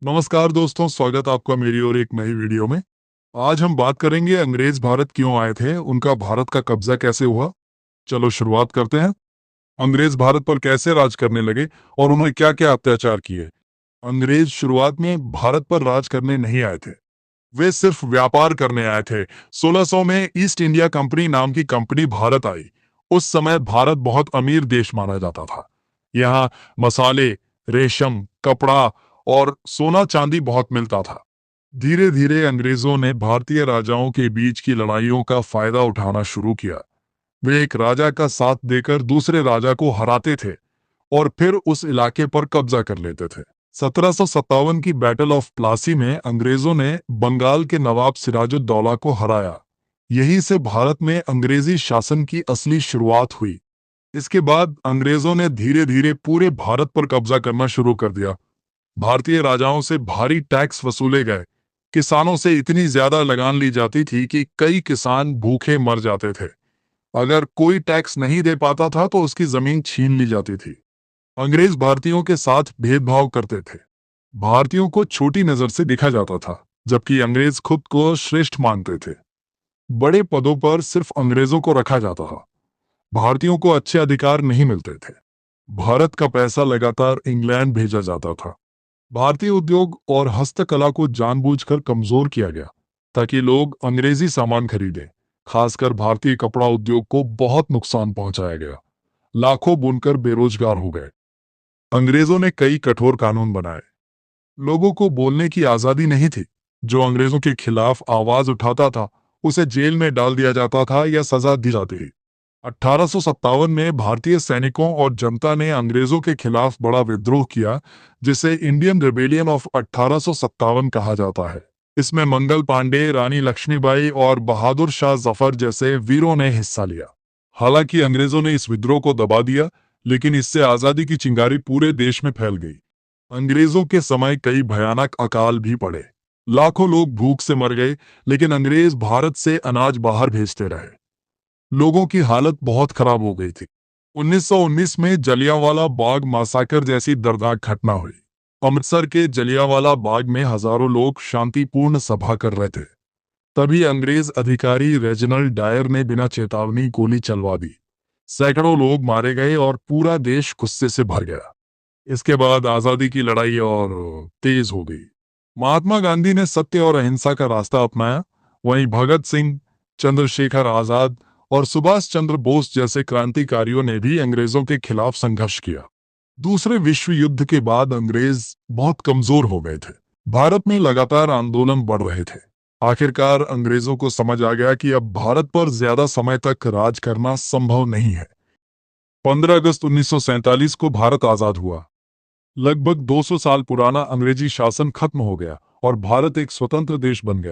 नमस्कार दोस्तों, स्वागत आपका मेरी और एक नई वीडियो में। आज हम बात करेंगे अंग्रेज भारत क्यों आए थे, उनका भारत का कब्जा कैसे हुआ। चलो शुरुआत करते हैं। अंग्रेज भारत पर कैसे राज करने लगे और उन्होंने क्या क्या अत्याचार किए। अंग्रेज शुरुआत में भारत पर राज करने नहीं आए थे, वे सिर्फ व्यापार करने आए थे। 1600 में ईस्ट इंडिया कंपनी नाम की कंपनी भारत आई। उस समय भारत बहुत अमीर देश माना जाता था। यहाँ मसाले, रेशम, कपड़ा और सोना चांदी बहुत मिलता था। धीरे धीरे अंग्रेजों ने भारतीय राजाओं के बीच की लड़ाइयों का फायदा उठाना शुरू किया। वे एक राजा का साथ देकर दूसरे राजा को हराते थे और फिर उस इलाके पर कब्जा कर लेते थे। 1757 की बैटल ऑफ प्लासी में अंग्रेजों ने बंगाल के नवाब सिराजुद्दौला को हराया। यहीं से भारत में अंग्रेजी शासन की असली शुरुआत हुई। इसके बाद अंग्रेजों ने धीरे धीरे पूरे भारत पर कब्जा करना शुरू कर दिया। भारतीय राजाओं से भारी टैक्स वसूले गए। किसानों से इतनी ज्यादा लगान ली जाती थी कि कई किसान भूखे मर जाते थे। अगर कोई टैक्स नहीं दे पाता था तो उसकी जमीन छीन ली जाती थी। अंग्रेज भारतीयों के साथ भेदभाव करते थे। भारतीयों को छोटी नजर से देखा जाता था, जबकि अंग्रेज खुद को श्रेष्ठ मानते थे। बड़े पदों पर सिर्फ अंग्रेजों को रखा जाता था। भारतीयों को अच्छे अधिकार नहीं मिलते थे। भारत का पैसा लगातार इंग्लैंड भेजा जाता था। भारतीय उद्योग और हस्तकला को जानबूझकर कमजोर किया गया ताकि लोग अंग्रेजी सामान खरीदें। खासकर भारतीय कपड़ा उद्योग को बहुत नुकसान पहुंचाया गया। लाखों बुनकर बेरोजगार हो गए। अंग्रेजों ने कई कठोर कानून बनाए। लोगों को बोलने की आजादी नहीं थी। जो अंग्रेजों के खिलाफ आवाज उठाता था उसे जेल में डाल दिया जाता था या सजा दी जाती थी। 1857 में भारतीय सैनिकों और जनता ने अंग्रेजों के खिलाफ बड़ा विद्रोह किया, जिसे इंडियन रिबेलियन ऑफ 1857 कहा जाता है। इसमें मंगल पांडे, रानी लक्ष्मीबाई और बहादुर शाह जफर जैसे वीरों ने हिस्सा लिया। हालांकि अंग्रेजों ने इस विद्रोह को दबा दिया, लेकिन इससे आजादी की चिंगारी पूरे देश में फैल गई। अंग्रेजों के समय कई भयानक अकाल भी पड़े। लाखों लोग भूख से मर गए, लेकिन अंग्रेज भारत से अनाज बाहर भेजते रहे। लोगों की हालत बहुत खराब हो गई थी। 1919 में जलियांवाला बाग मासाकर जैसी दर्दनाक घटना हुई। अमृतसर के जलियांवाला बाग में हजारों लोग शांतिपूर्ण सभा कर रहे थे। तभी अंग्रेज अधिकारी रेजिनाल्ड डायर ने बिना चेतावनी गोली चलवा दी। सैकड़ों लोग मारे गए और पूरा देश गुस्से से भर गया। इसके बाद आजादी की लड़ाई और तेज हो गई। महात्मा गांधी ने सत्य और अहिंसा का रास्ता अपनाया। वहीं भगत सिंह, चंद्रशेखर आजाद और सुभाष चंद्र बोस जैसे क्रांतिकारियों ने भी अंग्रेजों के खिलाफ संघर्ष किया। दूसरे विश्व युद्ध के बाद अंग्रेज बहुत कमजोर हो गए थे। भारत में लगातार आंदोलन बढ़ रहे थे। आखिरकार अंग्रेजों को समझ आ गया कि अब भारत पर ज्यादा समय तक राज करना संभव नहीं है। 15 अगस्त 1947 को भारत आजाद हुआ। लगभग 200 साल पुराना अंग्रेजी शासन खत्म हो गया और भारत एक स्वतंत्र देश बन गया।